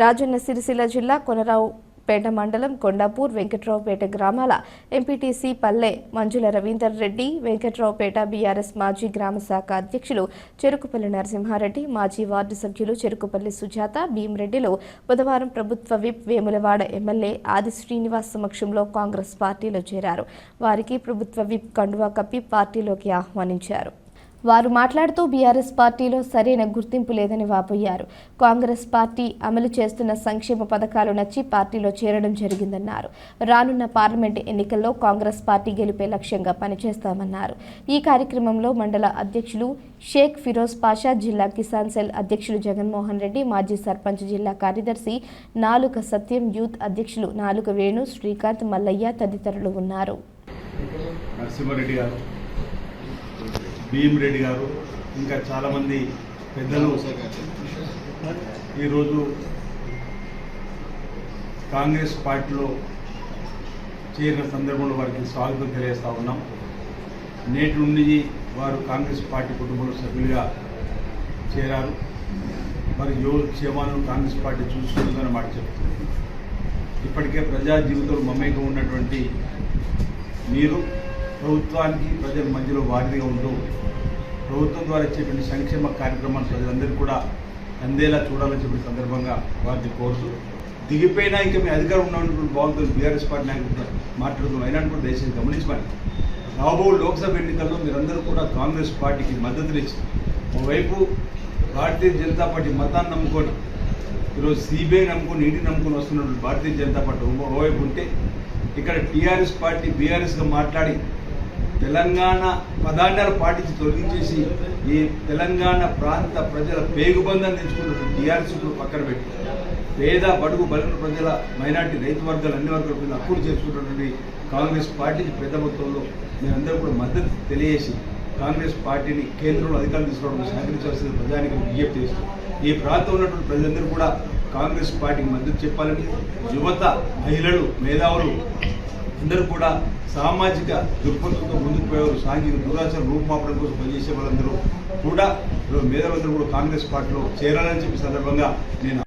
రాజన్న సిరిసిల్ల జిల్లా కొనరావుపేట మండలం కొండాపూర్ వెంకట్రావుపేట గ్రామాల ఎంపీటీసీ పల్లె మంజుల రవీందర్ రెడ్డి, వెంకట్రావుపేట బీఆర్ఎస్ మాజీ గ్రామ శాఖ అధ్యక్షులు చెరుకుపల్లి నరసింహారెడ్డి, మాజీ వార్డు సభ్యులు చెరుకుపల్లి సుజాత, భీమరెడ్డిలు బుధవారం ప్రభుత్వ విప్ వేములవాడ ఎమ్మెల్యే ఆది శ్రీనివాస్ సమక్షంలో కాంగ్రెస్ పార్టీలో చేరారు. వారికి ప్రభుత్వ విప్ కండువా కప్పి పార్టీలోకి ఆహ్వానించారు. వారు మాట్లాడుతూ బీఆర్ఎస్ పార్టీలో సరైన గుర్తింపు లేదని వాపోయారు. కాంగ్రెస్ పార్టీ అమలు చేస్తున్న సంక్షేమ పథకాలు నచ్చి పార్టీలో చేరడం జరిగిందన్నారు. రానున్న పార్లమెంటు ఎన్నికల్లో కాంగ్రెస్ పార్టీ గెలిపే లక్ష్యంగా పనిచేస్తామన్నారు. ఈ కార్యక్రమంలో మండల అధ్యక్షులు షేక్ ఫిరోజ్ పాషా, జిల్లా కిసాన్ సెల్ అధ్యక్షులు జగన్మోహన్ రెడ్డి, మాజీ సర్పంచ్ జిల్లా కార్యదర్శి నాలుక సత్యం, యూత్ అధ్యక్షులు నాలుక వేణు, శ్రీకాంత్, మల్లయ్య తదితరులు ఉన్నారు. భీమరెడ్డి గారు ఇంకా చాలామంది పెద్దలు ఈరోజు కాంగ్రెస్ పార్టీలో చేరిన సందర్భంలో వారికి స్వాగతం తెలియజేస్తూ ఉన్నాం. నేటి నుండి వారు కాంగ్రెస్ పార్టీ కుటుంబంలో సభ్యులుగా చేరారు. వారి యోగక్షేమాలను కాంగ్రెస్ పార్టీ చూసుకుంటుందని మాట చెప్తుంది. ఇప్పటికే ప్రజా జీవితంలో మమేకం ఉన్నటువంటి మీరు ప్రభుత్వానికి ప్రజల మధ్యలో వారిదిగా ఉంటూ ప్రభుత్వం ద్వారా చెప్పిన సంక్షేమ కార్యక్రమాలు ప్రజలందరూ కూడా అందేలా చూడాలని చెప్పిన సందర్భంగా వారిని కోరుతూ దిగిపోయినా ఇంకా మీ అధికారం ఉన్నటువంటి బాగుంటుంది బీఆర్ఎస్ పార్టీ నాయకులు మాట్లాడుతున్నాం. అయినా కూడా దయచేసి గమనించమని రాబో లోక్సభ ఎన్నికల్లో మీరందరూ కూడా కాంగ్రెస్ పార్టీకి మద్దతునిచ్చి ఓవైపు భారతీయ జనతా పార్టీ మతాన్ని నమ్ముకొని ఈరోజు సిబిఐ నమ్ముకొని ఈడీ నమ్ముకొని వస్తున్నటువంటి భారతీయ జనతా పార్టీ ఓవైపు ఉంటే ఇక్కడ టీఆర్ఎస్ పార్టీ బీఆర్ఎస్గా మాట్లాడి తెలంగాణ పదార్థాలు పాటించి తొలగించేసి ఈ తెలంగాణ ప్రాంత ప్రజల పేగుబంధాన్ని తెచ్చుకున్నటువంటి టీఆర్ఎస్ పక్కన పెట్టి పేద బడుగు బలైన ప్రజల మైనార్టీ రైతు వర్గాలు అన్ని వర్గాల ప్రజలు అప్పులు చేసుకున్నటువంటి కాంగ్రెస్ పార్టీకి పెద్ద మొత్తంలో మీరందరూ కూడా మద్దతు తెలియజేసి కాంగ్రెస్ పార్టీని కేంద్రంలో అధికారులు తీసుకోవడానికి సహకరించాల్సిన ప్రజానికి విజ్ఞప్తి చేస్తూ ఈ ప్రాంతంలో ఉన్నటువంటి ప్రజలందరూ కూడా కాంగ్రెస్ పార్టీకి మద్దతు చెప్పాలని యువత, మహిళలు, మేధావులు అందరూ కూడా సామాజిక దృక్పథంతో ముందుకు పోయేవారు, సాంఘిక దురాచారం రూపుమాపడం కోసం పనిచేసే వాళ్ళందరూ కూడా మేధావులందరూ కూడా కాంగ్రెస్ పార్టీలో చేరాలని చెప్పి సందర్భంగా నేను